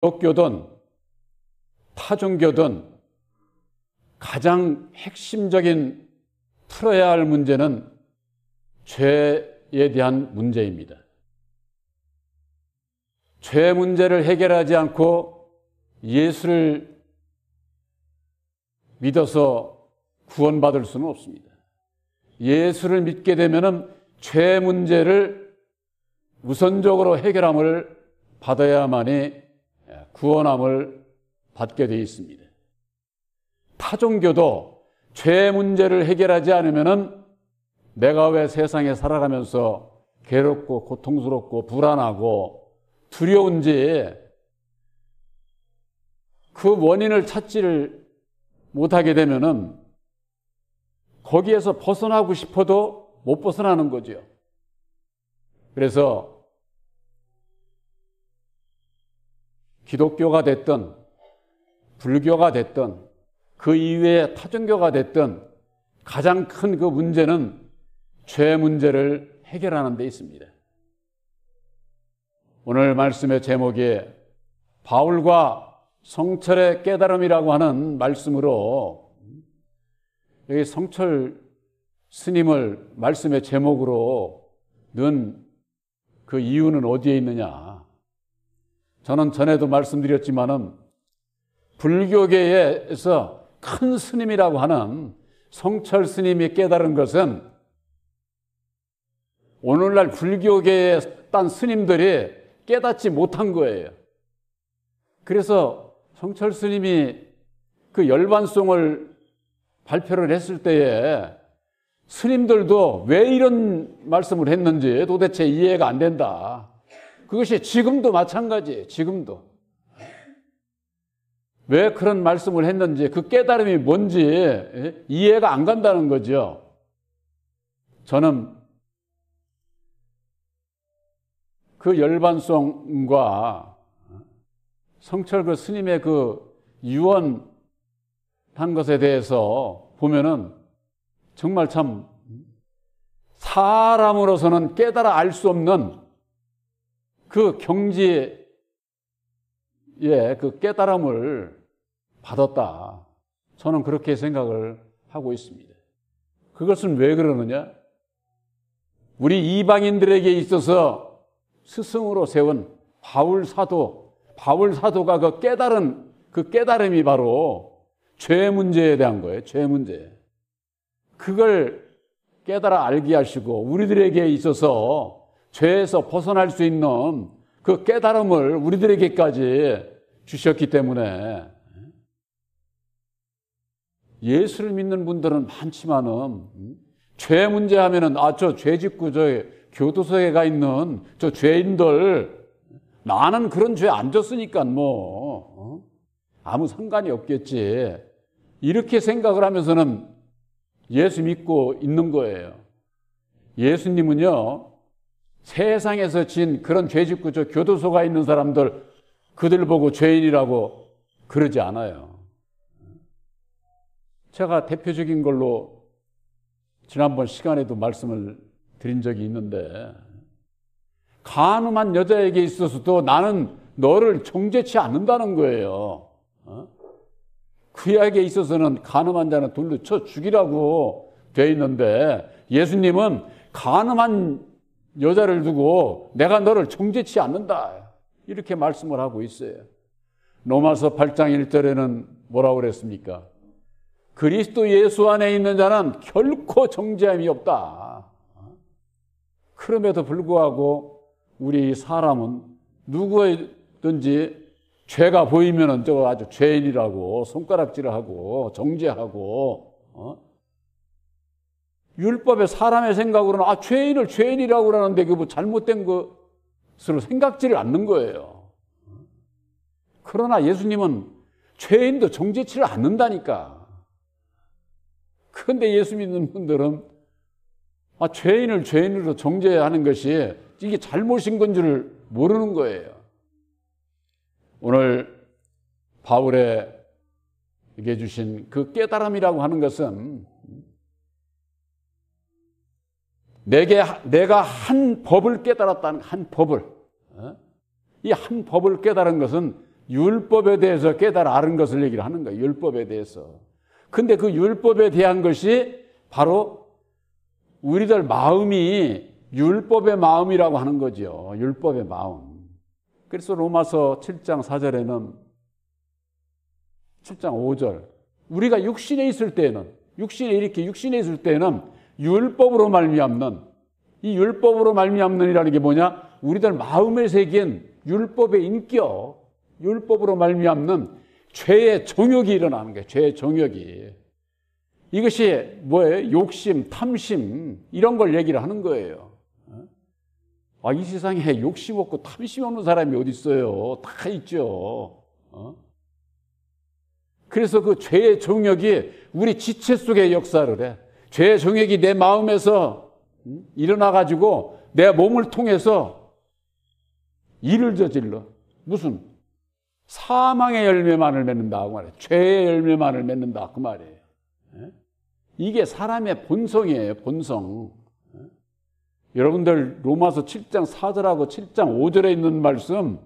기독교든 타종교든 가장 핵심적인 풀어야 할 문제는 죄에 대한 문제입니다. 죄 문제를 해결하지 않고 예수를 믿어서 구원받을 수는 없습니다. 예수를 믿게 되면은 죄 문제를 우선적으로 해결함을 받아야만이 구원함을 받게 되어 있습니다. 타종교도 죄 문제를 해결하지 않으면은 내가 왜 세상에 살아가면서 괴롭고 고통스럽고 불안하고 두려운지 그 원인을 찾지를 못하게 되면은 거기에서 벗어나고 싶어도 못 벗어나는 거죠. 그래서 기독교가 됐든 불교가 됐든 그 이외의 타종교가 됐든 가장 큰 그 문제는 죄 문제를 해결하는 데 있습니다. 오늘 말씀의 제목이 바울과 성철의 깨달음이라고 하는 말씀으로 여기 성철 스님을 말씀의 제목으로 넣은 그 이유는 어디에 있느냐? 저는 전에도 말씀드렸지만은 불교계에서 큰 스님이라고 하는 성철 스님이 깨달은 것은 오늘날 불교계의 딴 스님들이 깨닫지 못한 거예요. 그래서 성철 스님이 그 열반송을 발표를 했을 때에 스님들도 왜 이런 말씀을 했는지 도대체 이해가 안 된다. 그것이 지금도 마찬가지예요. 지금도. 왜 그런 말씀을 했는지 그 깨달음이 뭔지 이해가 안 간다는 거죠. 저는 그 열반송과 성철 그 스님의 그 유언한 것에 대해서 보면은 정말 참 사람으로서는 깨달아 알 수 없는 그 경지의 그 깨달음을 받았다. 저는 그렇게 생각을 하고 있습니다. 그것은 왜 그러느냐? 우리 이방인들에게 있어서 스승으로 세운 바울 사도가 그 깨달은 그 깨달음이 바로 죄 문제에 대한 거예요. 죄 문제. 그걸 깨달아 알게 하시고 우리들에게 있어서 죄에서 벗어날 수 있는 그 깨달음을 우리들에게까지 주셨기 때문에 예수를 믿는 분들은 많지만은 죄 문제 하면은 저 죄짓고 저 교도소에 가 있는 저 죄인들 나는 그런 죄 안 졌으니까 아무 상관이 없겠지 이렇게 생각을 하면서는 예수 믿고 있는 거예요. 예수님은요 세상에서 진 그런 죄짓고 저 교도소가 있는 사람들 그들 보고 죄인이라고 그러지 않아요. 제가 대표적인 걸로 지난번 시간에도 말씀을 드린 적이 있는데 간음한 여자에게 있어서도 나는 너를 정죄치 않는다는 거예요. 그에게 있어서는 간음한 자는 돌로 쳐 죽이라고 돼 있는데 예수님은 간음한 여자를 두고 내가 너를 정죄치 않는다 이렇게 말씀을 하고 있어요. 로마서 8장 1절에는 뭐라고 그랬습니까? 그리스도 예수 안에 있는 자는 결코 정죄함이 없다. 그럼에도 불구하고 우리 사람은 누구든지 죄가 보이면은 저 아주 죄인이라고 손가락질을 하고 정죄하고 율법의 사람의 생각으로는 죄인을 죄인이라고 그러는데 그게 뭐 잘못된 것으로 생각지를 않는 거예요. 그러나 예수님은 죄인도 정죄치를 않는다니까. 그런데 예수 믿는 분들은 죄인을 죄인으로 정죄하는 것이 이게 잘못인 건 줄 모르는 거예요. 오늘 바울에게 주신 그 깨달음이라고 하는 것은 내가 한 법을 깨달았다는 한 법을 이 한 법을 깨달은 것은 율법에 대해서 깨달아 아는 것을 얘기를 하는 거예요. 율법에 대해서. 근데 그 율법에 대한 것이 바로 우리들 마음이 율법의 마음이라고 하는 거죠. 율법의 마음. 그래서 로마서 7장 4절에는 7장 5절 우리가 육신에 있을 때는 육신에 있을 때는 율법으로 말미암는 이 율법으로 말미암는이라는 게 뭐냐? 우리들 마음에 새긴 율법의 인격, 율법으로 말미암는 죄의 정욕이 일어나는 거예요. 죄의 정욕이. 이것이 뭐예요? 욕심, 탐심 이런 걸 얘기를 하는 거예요. 이 세상에 욕심 없고 탐심 없는 사람이 어디 있어요? 다 있죠. 그래서 그 죄의 정욕이 우리 지체 속에 역사를 해. 죄의 정욕이 내 마음에서 일어나가지고 내 몸을 통해서 일을 저질러. 무슨? 사망의 열매만을 맺는다고 말해요. 죄의 열매만을 맺는다 그 말이에요. 이게 사람의 본성이에요. 본성. 여러분들 로마서 7장 4절하고 7장 5절에 있는 말씀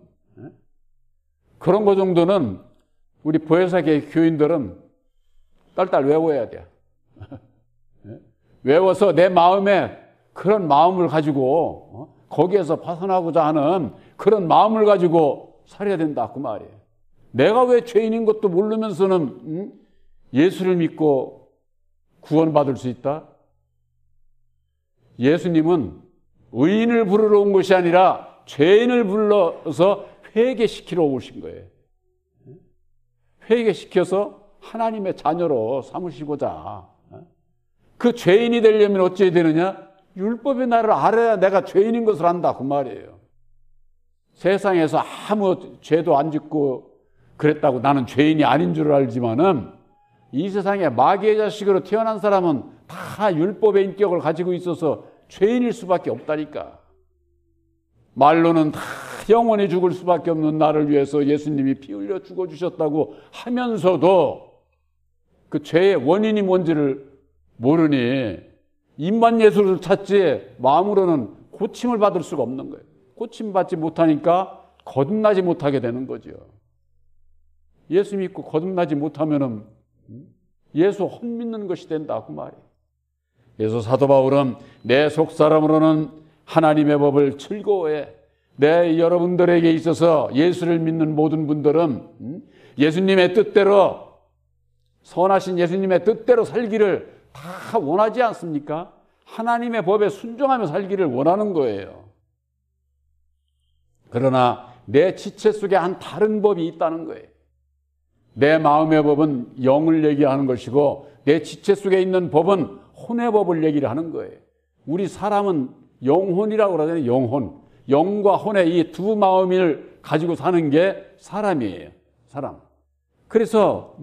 그런 거 정도는 우리 보혜사계 교인들은 딸딸 외워야 돼요. 외워서 내 마음에 그런 마음을 가지고 거기에서 벗어나고자 하는 그런 마음을 가지고 살아야 된다 그 말이에요. 내가 왜 죄인인 것도 모르면서는 예수를 믿고 구원받을 수 있다? 예수님은 의인을 부르러 온 것이 아니라 죄인을 불러서 회개시키러 오신 거예요. 회개시켜서 하나님의 자녀로 삼으시고자. 그 죄인이 되려면 어찌해야 되느냐? 율법의 나를 알아야 내가 죄인인 것을 안다 그 말이에요. 세상에서 아무 죄도 안 짓고 그랬다고 나는 죄인이 아닌 줄 알지만은 이 세상에 마귀의 자식으로 태어난 사람은 다 율법의 인격을 가지고 있어서 죄인일 수밖에 없다니까. 말로는 다 영원히 죽을 수밖에 없는 나를 위해서 예수님이 피 흘려 죽어주셨다고 하면서도 그 죄의 원인이 뭔지를 모르니 입만 예수를 찾지 마음으로는 고침을 받을 수가 없는 거예요. 고침받지 못하니까 거듭나지 못하게 되는 거죠. 예수 믿고 거듭나지 못하면은 예수 헛믿는 것이 된다 그 말이에요. 그래서 사도 바울은 내 속사람으로는 하나님의 법을 즐거워해. 여러분들에게 있어서 예수를 믿는 모든 분들은 예수님의 뜻대로 선하신 예수님의 뜻대로 살기를 다 원하지 않습니까? 하나님의 법에 순종하며 살기를 원하는 거예요. 그러나 내 지체 속에 한 다른 법이 있다는 거예요. 내 마음의 법은 영을 얘기하는 것이고 내 지체 속에 있는 법은 혼의 법을 얘기를 하는 거예요. 우리 사람은 영혼이라고 그러잖아요. 영혼. 영과 혼의 이 두 마음을 가지고 사는 게 사람이에요. 사람. 그래서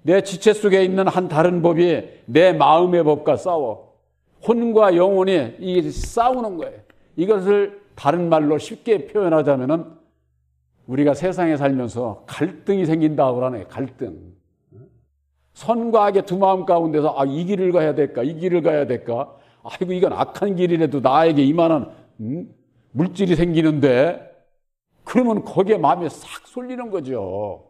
내 지체 속에 있는 한 다른 법이 내 마음의 법과 싸워. 혼과 영혼이 이게 싸우는 거예요. 이것을 다른 말로 쉽게 표현하자면은 우리가 세상에 살면서 갈등이 생긴다고 그러네요. 갈등. 선과 악의 두 마음 가운데서 이 길을 가야 될까? 이 길을 가야 될까? 아이고 이건 악한 길이라도 나에게 이만한 물질이 생기는데 그러면 거기에 마음이 싹 쏠리는 거죠.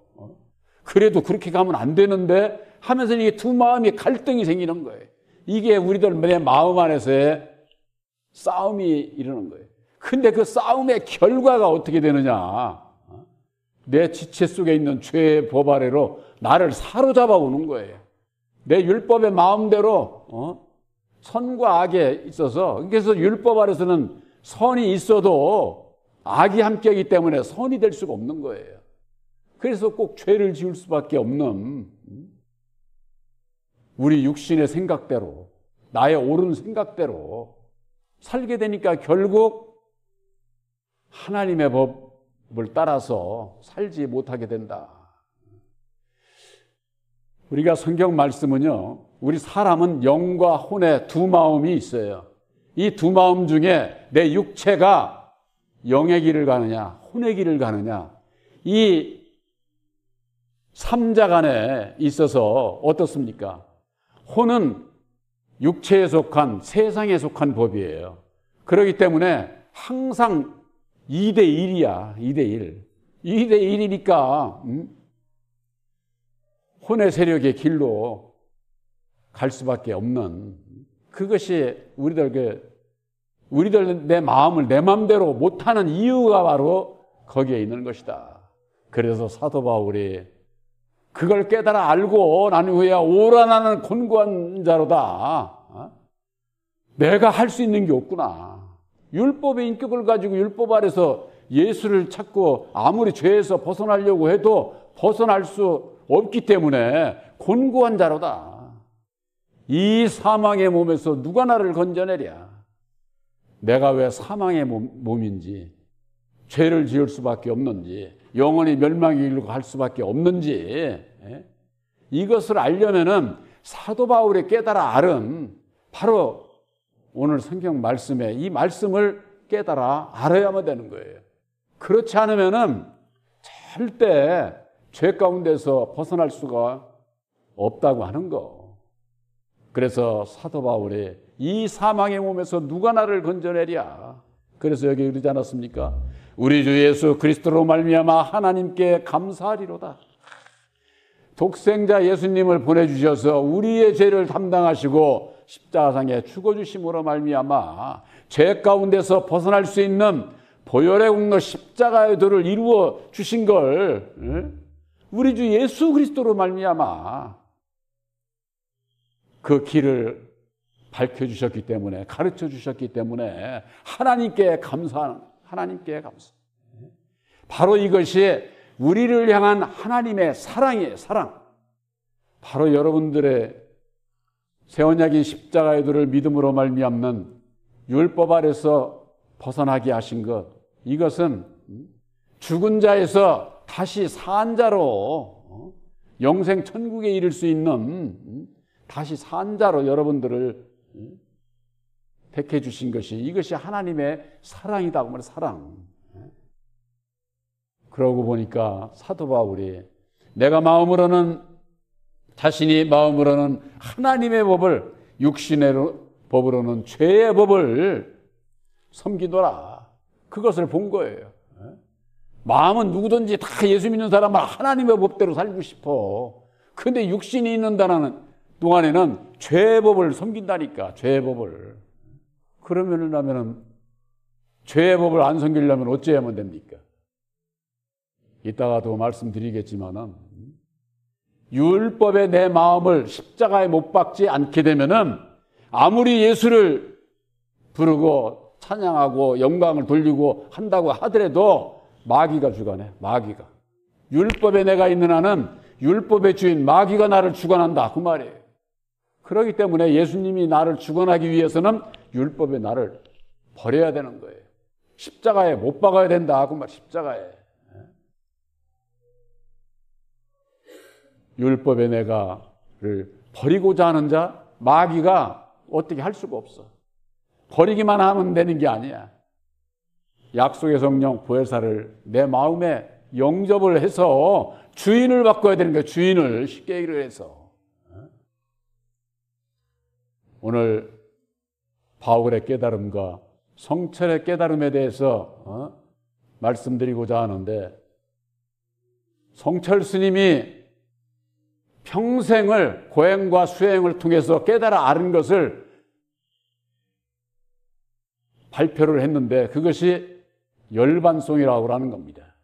그래도 그렇게 가면 안 되는데 하면서 이게 두 마음이 갈등이 생기는 거예요. 이게 우리들 내 마음 안에서의 싸움이 일어나는 거예요. 근데 그 싸움의 결과가 어떻게 되느냐? 내 지체 속에 있는 죄의 법 아래로 나를 사로잡아 오는 거예요. 내 율법의 마음대로 선과 악에 있어서 그래서 율법 아래서는 선이 있어도 악이 함께하기 때문에 선이 될 수가 없는 거예요. 그래서 꼭 죄를 지을 수밖에 없는 우리 육신의 생각대로 나의 옳은 생각대로 살게 되니까 결국 하나님의 법을 따라서 살지 못하게 된다. 우리가 성경 말씀은요, 우리 사람은 영과 혼의 두 마음이 있어요. 이 두 마음 중에 내 육체가 영의 길을 가느냐 혼의 길을 가느냐, 이 삼자 간에 있어서 어떻습니까? 혼은 육체에 속한 세상에 속한 법이에요. 그렇기 때문에 항상 2대1이야. 2대1. 2대 1이니까 혼의 세력의 길로 갈 수밖에 없는, 그것이 우리들 내 마음을 내 마음대로 못하는 이유가 바로 거기에 있는 것이다. 그래서 사도 바울이 그걸 깨달아 알고 난 후에야 오라 나는 곤고한 자로다. 내가 할 수 있는 게 없구나. 율법의 인격을 가지고 율법 아래서 예수를 찾고 아무리 죄에서 벗어나려고 해도 벗어날 수 없기 때문에 곤고한 자로다. 이 사망의 몸에서 누가 나를 건져내랴. 내가 왜 사망의 몸인지, 죄를 지을 수밖에 없는지, 영원히 멸망의 길로 갈 수밖에 없는지, 이것을 알려면은 사도 바울이 깨달아 알은 바로 오늘 성경 말씀에 이 말씀을 깨달아 알아야만 되는 거예요. 그렇지 않으면은 절대 죄 가운데서 벗어날 수가 없다고 하는 거. 그래서 사도 바울이 이 사망의 몸에서 누가 나를 건져내랴. 그래서 여기 그러지 않았습니까? 우리 주 예수 그리스도로 말미암아 하나님께 감사하리로다. 독생자 예수님을 보내주셔서 우리의 죄를 담당하시고 십자가상에 죽어주심으로 말미암아 죄 가운데서 벗어날 수 있는 보혈의 공로 십자가의 도를 이루어 주신 걸 우리 주 예수 그리스도로 말미암아 그 길을 밝혀주셨기 때문에, 가르쳐 주셨기 때문에 하나님께 감사. 바로 이것이 우리를 향한 하나님의 사랑이에요. 사랑. 바로 여러분들의 새 언약인 십자가의 도를 믿음으로 말미암는 율법 아래서 벗어나게 하신 것, 이것은 죽은 자에서 다시 산 자로 영생 천국에 이를 수 있는 다시 산 자로 여러분들을 택해 주신 것이, 이것이 하나님의 사랑이다. 그 말, 사랑. 그러고 보니까 사도 바울이 내가 자신이 마음으로는 하나님의 법을, 육신의 법으로는 죄의 법을 섬기노라. 그것을 본 거예요. 마음은 누구든지 다 예수 믿는 사람은 하나님의 법대로 살고 싶어. 근데 육신이 있는 동안에는 죄의 법을 섬긴다니까. 죄의 법을. 그러면은 죄의 법을 안 섬기려면 어찌해야만 됩니까? 이따가도 말씀드리겠지만은 율법에 내 마음을 십자가에 못 박지 않게 되면은 아무리 예수를 부르고 찬양하고 영광을 돌리고 한다고 하더라도 마귀가 주관해. 마귀가. 율법에 내가 있는 한은 율법의 주인 마귀가 나를 주관한다. 그 말이에요. 그렇기 때문에 예수님이 나를 주관하기 위해서는 율법에 나를 버려야 되는 거예요. 십자가에 못 박아야 된다. 그 말, 십자가에. 율법에 내가를 버리고자 하는 자, 마귀가 어떻게 할 수가 없어. 버리기만 하면 되는 게 아니야. 약속의 성령 보혜사를 내 마음에 영접을 해서 주인을 바꿔야 되는 거야. 주인을 쉽게 얘기를 해서. 오늘 바울의 깨달음과 성철의 깨달음에 대해서 말씀드리고자 하는데, 성철 스님이 평생을 고행과 수행을 통해서 깨달아 아는 것을 발표를 했는데 그것이 열반송이라고 하는 겁니다.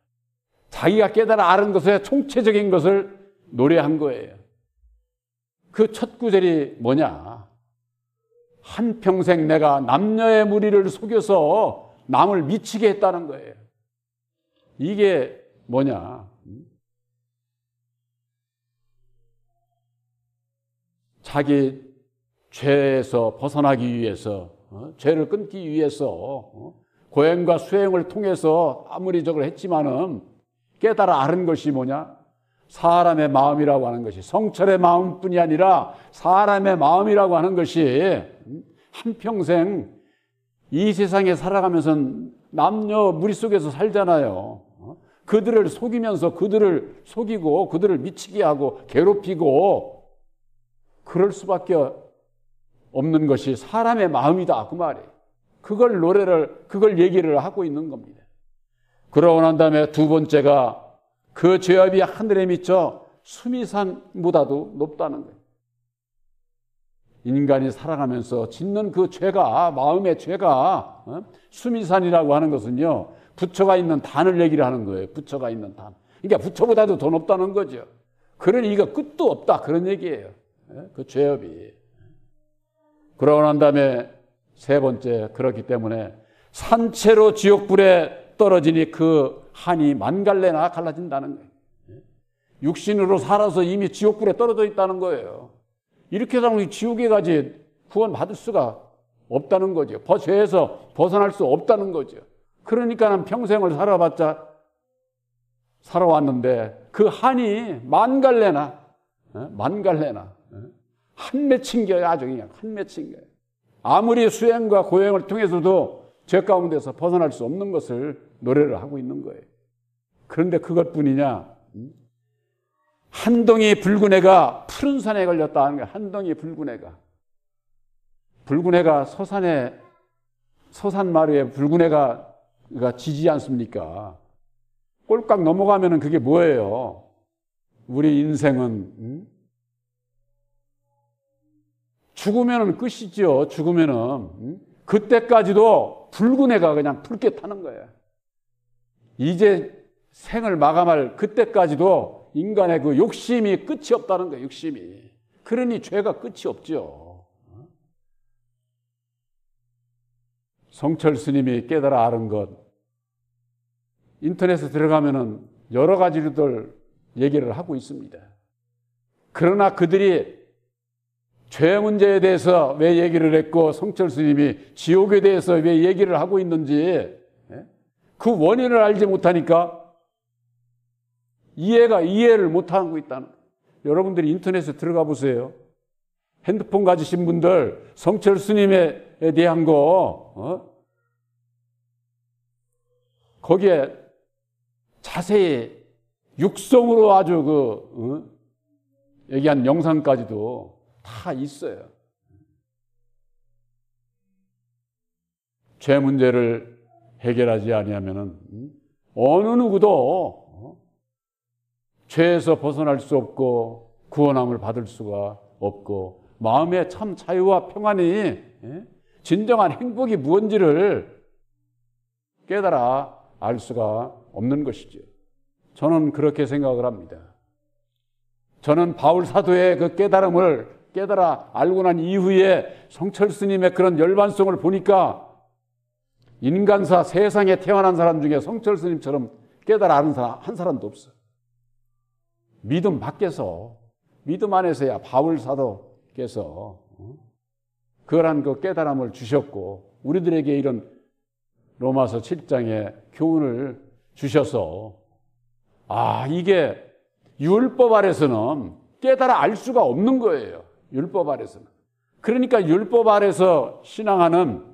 자기가 깨달아 아는 것의 총체적인 것을 노래한 거예요. 그 첫 구절이 뭐냐? 한평생 내가 남녀의 무리를 속여서 남을 미치게 했다는 거예요. 이게 뭐냐? 자기 죄에서 벗어나기 위해서, 죄를 끊기 위해서 고행과 수행을 통해서 아무리 저걸 했지만은 깨달아 아는 것이 뭐냐? 사람의 마음이라고 하는 것이, 성철의 마음뿐이 아니라 사람의 마음이라고 하는 것이 한평생 이 세상에 살아가면서 남녀 무리 속에서 살잖아요. 그들을 속이면서 그들을 속이고 그들을 미치게 하고 괴롭히고 그럴 수밖에 없는 것이 사람의 마음이다. 그 말이에요. 그걸 얘기를 하고 있는 겁니다. 그러고 난 다음에 두 번째가 그 죄업이 하늘에 미쳐 수미산보다도 높다는 거예요. 인간이 살아가면서 짓는 그 죄가, 마음의 죄가 수미산이라고 하는 것은요, 부처가 있는 단을 얘기를 하는 거예요. 부처가 있는 단. 그러니까 부처보다도 더 높다는 거죠. 그러니 이거 끝도 없다, 그런 얘기예요. 그 죄업이. 그러고 난 다음에 세 번째, 그렇기 때문에 산채로 지옥불에 떨어지니 그 한이 만갈래나 갈라진다는 거예요. 육신으로 살아서 이미 지옥불에 떨어져 있다는 거예요. 이렇게 되면 지옥에 가지 구원 받을 수가 없다는 거죠. 죄에서 벗어날 수 없다는 거죠. 그러니까 평생을 살아왔는데 그 한이 만갈래나 한 맺힌 거예요. 아주 그냥 한 맺힌 거예요. 아무리 수행과 고행을 통해서도 죄 가운데서 벗어날 수 없는 것을 노래를 하고 있는 거예요. 그런데 그것뿐이냐? 한 덩이 붉은 애가 푸른 산에 걸렸다 하는 거예요. 한 덩이 붉은 애가. 붉은 애가 서산 마루에 붉은 애가 지지 않습니까? 꼴깍 넘어가면은 그게 뭐예요? 우리 인생은 죽으면은 끝이죠. 죽으면은 그때까지도 붉은 애가 그냥 붉게 타는 거예요. 이제 생을 마감할 그때까지도 인간의 그 욕심이 끝이 없다는 거예요. 욕심이. 그러니 죄가 끝이 없죠. 성철 스님이 깨달아 아는 것, 인터넷에 들어가면은 여러 가지들 얘기를 하고 있습니다. 그러나 그들이 죄 문제에 대해서 왜 얘기를 했고 성철 스님이 지옥에 대해서 왜 얘기를 하고 있는지 그 원인을 알지 못하니까 이해를 못하고 있다는 거예요. 여러분들이 인터넷에 들어가 보세요. 핸드폰 가지신 분들 성철 스님에 대한 거 거기에 자세히 육성으로 아주 얘기한 영상까지도 다 있어요. 죄 문제를 해결하지 아니하면은 어느 누구도 죄에서 벗어날 수 없고 구원함을 받을 수가 없고 마음의 참 자유와 평안이 진정한 행복이 무엇인지를 깨달아 알 수가 없는 것이죠. 저는 그렇게 생각을 합니다. 저는 바울 사도의 그 깨달음을 깨달아 알고 난 이후에 성철 스님의 그런 열반성을 보니까 인간사 세상에 태어난 사람 중에 성철 스님처럼 깨달아 아는 사람 한 사람도 없어. 믿음 밖에서, 믿음 안에서야 바울 사도께서 그러한 그 깨달음을 주셨고 우리들에게 이런 로마서 7장의 교훈을 주셔서 이게 율법 아래서는 깨달아 알 수가 없는 거예요. 율법 아래서는. 그러니까 율법 아래서 신앙하는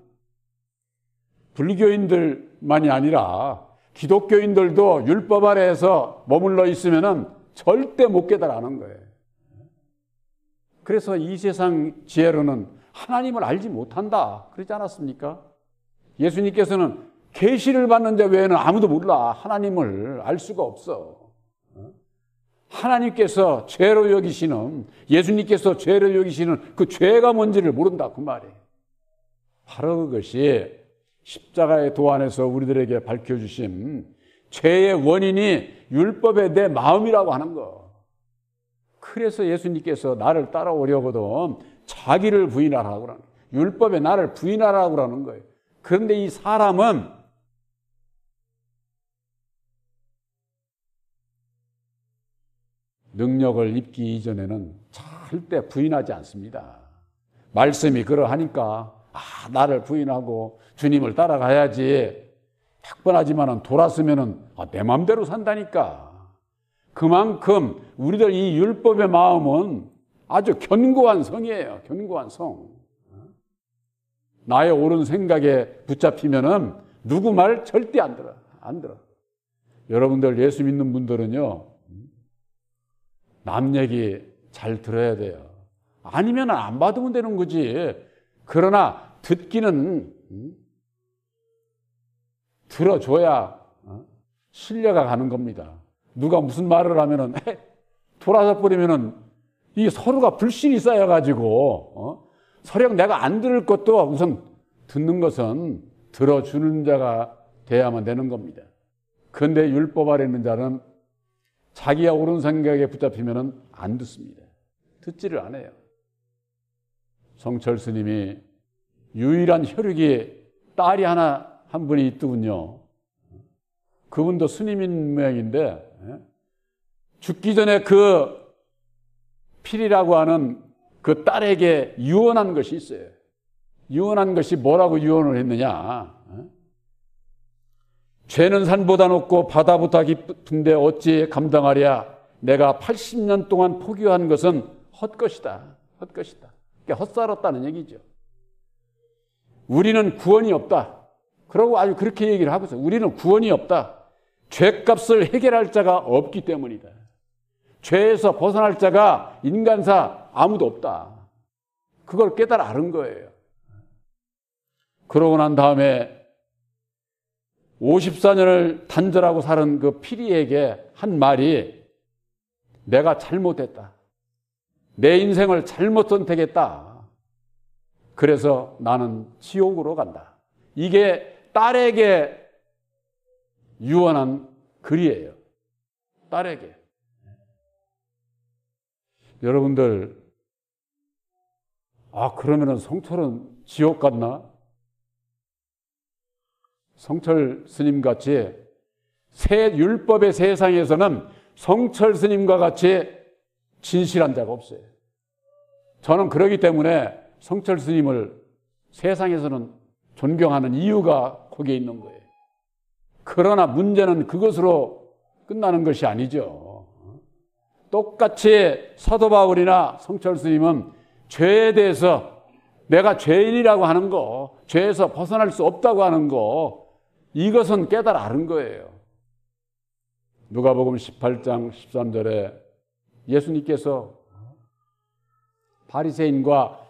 불교인들만이 아니라 기독교인들도 율법 아래에서 머물러 있으면은 절대 못 깨달아는 거예요. 그래서 이 세상 지혜로는 하나님을 알지 못한다. 그러지 않았습니까? 예수님께서는 계시를 받는 자 외에는 아무도 몰라. 하나님을 알 수가 없어. 하나님께서 죄로 여기시는, 예수님께서 죄로 여기시는 그 죄가 뭔지를 모른다. 그 말이에요. 바로 그것이 십자가의 도안에서 우리들에게 밝혀주신 죄의 원인이 율법의 내 마음이라고 하는 거. 그래서 예수님께서 나를 따라오려거든 자기를 부인하라고 하는 거예요. 율법에 나를 부인하라고 하는 거예요. 그런데 이 사람은 능력을 입기 이전에는 절대 부인하지 않습니다. 말씀이 그러하니까 나를 부인하고 주님을 따라가야지. 100번 하지만 돌았으면 내 마음대로 산다니까. 그만큼 우리들 이 율법의 마음은 아주 견고한 성이에요. 견고한 성. 나의 옳은 생각에 붙잡히면은 누구 말 절대 안 들어. 안 들어. 여러분들 예수 믿는 분들은요, 남 얘기 잘 들어야 돼요. 아니면 안 받으면 되는 거지. 그러나 듣기는 들어줘야 신뢰가 가는 겁니다. 누가 무슨 말을 하면은 돌아서 버리면은 이 서로가 불신이 쌓여가지고 설령 내가 안 들을 것도 우선 듣는 것은 들어주는 자가 돼야만 되는 겁니다. 그런데 율법 아래 있는 자는 자기가 옳은 생각에 붙잡히면은 안 듣습니다. 듣지를 않아요. 성철 스님이 유일한 혈육이 딸이 한 분이 있더군요. 그분도 스님인 모양인데 죽기 전에 그 필이라고 하는 그 딸에게 유언한 것이 있어요. 유언한 것이 뭐라고 유언을 했느냐. 죄는 산보다 높고 바다보다 깊은데 어찌 감당하랴. 내가 80년 동안 포기한 것은 헛것이다. 헛것이다. 그러니까 헛살았다는 얘기죠. 우리는 구원이 없다. 그러고 아주 그렇게 얘기를 하고 있어요. 우리는 구원이 없다. 죄값을 해결할 자가 없기 때문이다. 죄에서 벗어날 자가 인간사 아무도 없다. 그걸 깨달아 아는 거예요. 그러고 난 다음에 54년을 단절하고 사는 그 피리에게 한 말이 내가 잘못했다. 내 인생을 잘못 선택했다. 그래서 나는 지옥으로 간다. 이게 딸에게 유언한 글이에요. 딸에게. 여러분들, 그러면은 성철은 지옥 갔나? 성철 스님 같이 율법의 세상에서는 성철 스님과 같이 진실한 자가 없어요. 저는 그러기 때문에 성철 스님을 세상에서는 존경하는 이유가 거기에 있는 거예요. 그러나 문제는 그것으로 끝나는 것이 아니죠. 똑같이 사도 바울이나 성철 스님은 죄에 대해서 내가 죄인이라고 하는 거, 죄에서 벗어날 수 없다고 하는 거, 이것은 깨달아 아는 거예요. 누가복음 18장 13절에 예수님께서 바리새인과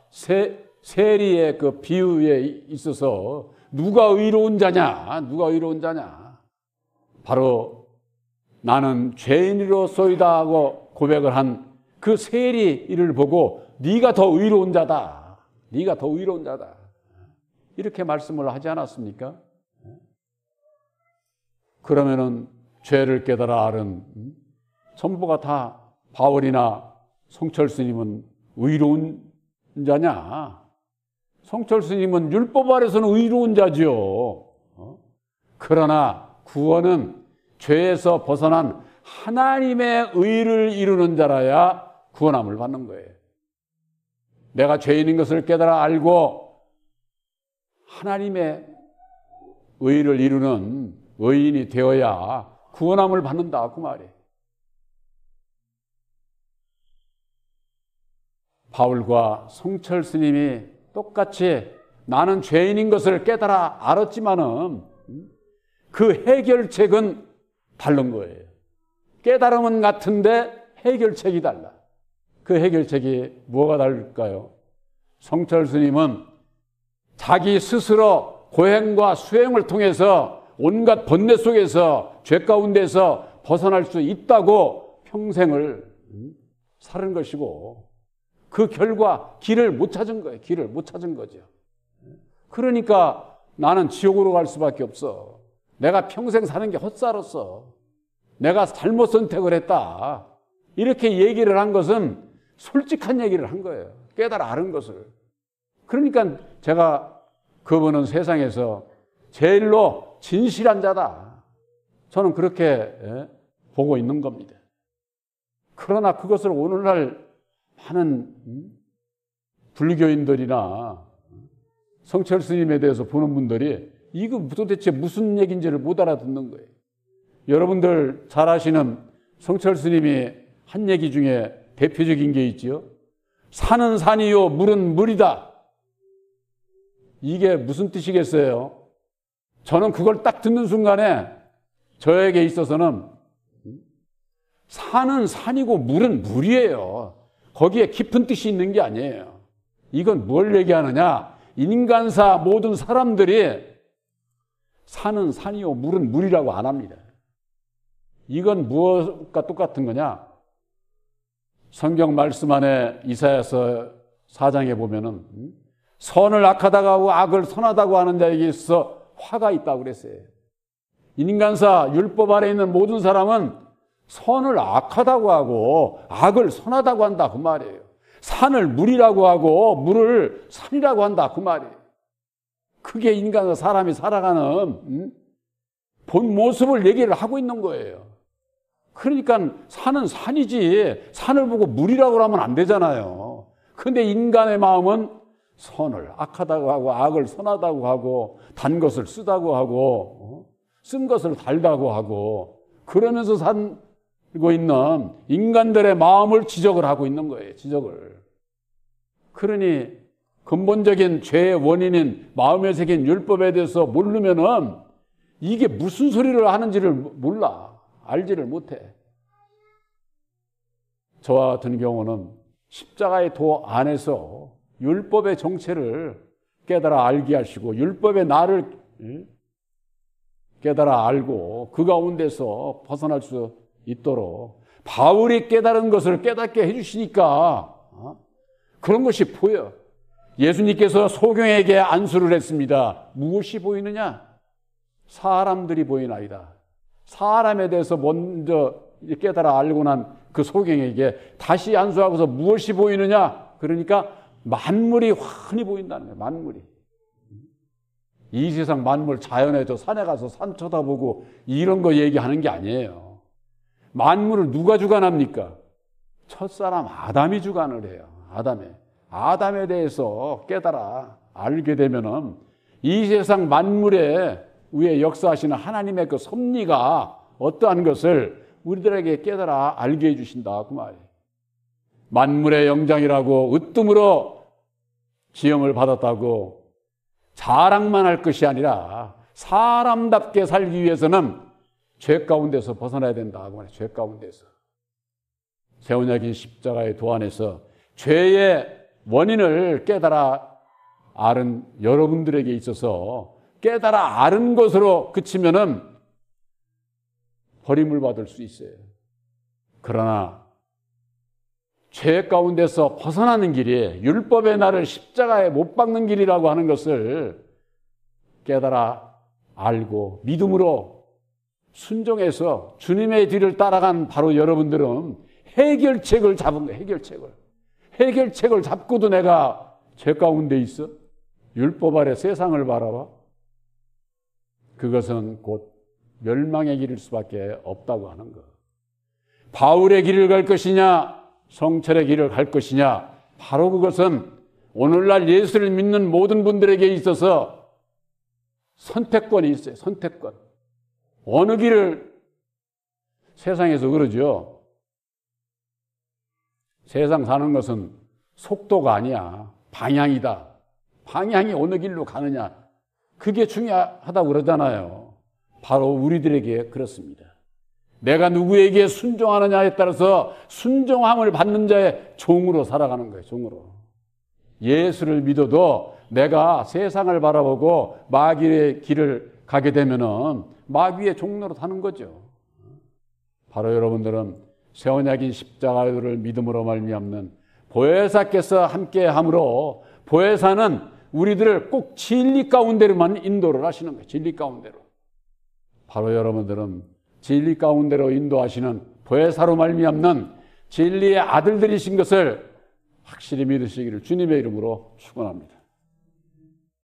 세리의 그 비유에 있어서 누가 의로운 자냐? 누가 의로운 자냐? 바로 나는 죄인으로소이다 하고 고백을 한 그 세리를 보고 네가 더 의로운 자다. 네가 더 의로운 자다. 이렇게 말씀을 하지 않았습니까? 그러면은 죄를 깨달아 아는 전부가 다 바울이나 성철 스님은 의로운 자냐? 성철 스님은 율법 아래서는 의로운 자지요. 그러나 구원은 죄에서 벗어난 하나님의 의를 이루는 자라야 구원함을 받는 거예요. 내가 죄인인 것을 깨달아 알고 하나님의 의를 이루는 의인이 되어야 구원함을 받는다 그 말이에요. 바울과 성철 스님이 똑같이 나는 죄인인 것을 깨달아 알았지만은 그 해결책은 다른 거예요. 깨달음은 같은데 해결책이 달라. 그 해결책이 뭐가 다를까요? 성철 스님은 자기 스스로 고행과 수행을 통해서 온갖 번뇌 속에서 죄 가운데서 벗어날 수 있다고 평생을 살은 것이고 그 결과 길을 못 찾은 거예요. 길을 못 찾은 거죠. 그러니까 나는 지옥으로 갈 수밖에 없어. 내가 평생 사는 게 헛살았어. 내가 잘못 선택을 했다. 이렇게 얘기를 한 것은 솔직한 얘기를 한 거예요. 깨달아 아는 것을. 그러니까 제가 그분은 세상에서 제일로 진실한 자다. 저는 그렇게 보고 있는 겁니다. 그러나 그것을 오늘날 많은 불교인들이나 성철 스님에 대해서 보는 분들이 이거 도대체 무슨 얘기인지를 못 알아듣는 거예요. 여러분들 잘 아시는 성철 스님이 한 얘기 중에 대표적인 게 있지요. 산은 산이요 물은 물이다. 이게 무슨 뜻이겠어요? 저는 그걸 딱 듣는 순간에 저에게 있어서는 산은 산이고 물은 물이에요. 거기에 깊은 뜻이 있는 게 아니에요. 이건 뭘 얘기하느냐? 인간사 모든 사람들이 산은 산이요 물은 물이라고 안 합니다. 이건 무엇과 똑같은 거냐? 성경 말씀 안에 이사야서 4장에 보면은 선을 악하다고 하고 악을 선하다고 하는 자에게 있어 화가 있다고 그랬어요. 인간사 율법 아래 있는 모든 사람은 선을 악하다고 하고 악을 선하다고 한다 그 말이에요. 산을 물이라고 하고 물을 산이라고 한다 그 말이에요. 그게 인간과 사람이 살아가는 본 모습을 얘기를 하고 있는 거예요. 그러니까 산은 산이지 산을 보고 물이라고 하면 안 되잖아요. 그런데 인간의 마음은 선을 악하다고 하고 악을 선하다고 하고 단 것을 쓰다고 하고 쓴 것을 달다고 하고 그러면서 살고 있는 인간들의 마음을 지적을 하고 있는 거예요. 지적을. 그러니 근본적인 죄의 원인인 마음에 새긴 율법에 대해서 모르면은 이게 무슨 소리를 하는지를 몰라. 알지를 못해. 저와 같은 경우는 십자가의 도 안에서 율법의 정체를 깨달아 알게 하시고 율법의 나를 깨달아 알고 그 가운데서 벗어날 수 있도록 바울이 깨달은 것을 깨닫게 해주시니까 그런 것이 보여. 예수님께서 소경에게 안수를 했습니다. 무엇이 보이느냐? 사람들이 보이나이다. 사람에 대해서 먼저 깨달아 알고 난 그 소경에게 다시 안수하고서 무엇이 보이느냐? 그러니까 만물이 환히 보인다는 거예요. 만물이. 이 세상 만물 자연에 저 산에 가서 산 쳐다보고 이런 거 얘기하는 게 아니에요. 만물을 누가 주관합니까? 첫사람 아담이 주관을 해요. 아담에 대해서 깨달아 알게 되면은 이 세상 만물에 위에 역사하시는 하나님의 그 섭리가 어떠한 것을 우리들에게 깨달아 알게 해주신다 그 말이에요. 만물의 영장이라고 으뜸으로 지음을 받았다고 자랑만 할 것이 아니라 사람답게 살기 위해서는 죄 가운데서 벗어나야 된다 그 말이에요. 죄 가운데서. 새 언약인 십자가의 도 안에서 죄의 원인을 깨달아 아는 여러분들에게 있어서 깨달아 아는 것으로 그치면은 버림을 받을 수 있어요. 그러나 죄 가운데서 벗어나는 길이 율법의 나를 십자가에 못 박는 길이라고 하는 것을 깨달아 알고 믿음으로 순종해서 주님의 뒤를 따라간 바로 여러분들은 해결책을 잡은 거예요. 해결책을 잡고도 내가 죄 가운데 있어? 율법 아래 세상을 바라봐? 그것은 곧 멸망의 길일 수밖에 없다고 하는 것. 바울의 길을 갈 것이냐 성철의 길을 갈 것이냐, 바로 그것은 오늘날 예수를 믿는 모든 분들에게 있어서 선택권이 있어요. 선택권. 어느 길을 세상에서 그러죠. 세상 사는 것은 속도가 아니야. 방향이다. 방향이 어느 길로 가느냐. 그게 중요하다고 그러잖아요. 바로 우리들에게 그렇습니다. 내가 누구에게 순종하느냐에 따라서 순종함을 받는 자의 종으로 살아가는 거예요. 종으로. 예수를 믿어도 내가 세상을 바라보고 마귀의 길을 가게 되면은 마귀의 종로로 사는 거죠. 바로 여러분들은 새 언약인 십자가를 믿음으로 말미암는 보혜사께서 함께함으로 보혜사는 우리들을 꼭 진리 가운데로만 인도를 하시는 거예요. 진리 가운데로. 바로 여러분들은 진리 가운데로 인도하시는 보혜사로 말미암는 진리의 아들들이신 것을 확실히 믿으시기를 주님의 이름으로 축원합니다.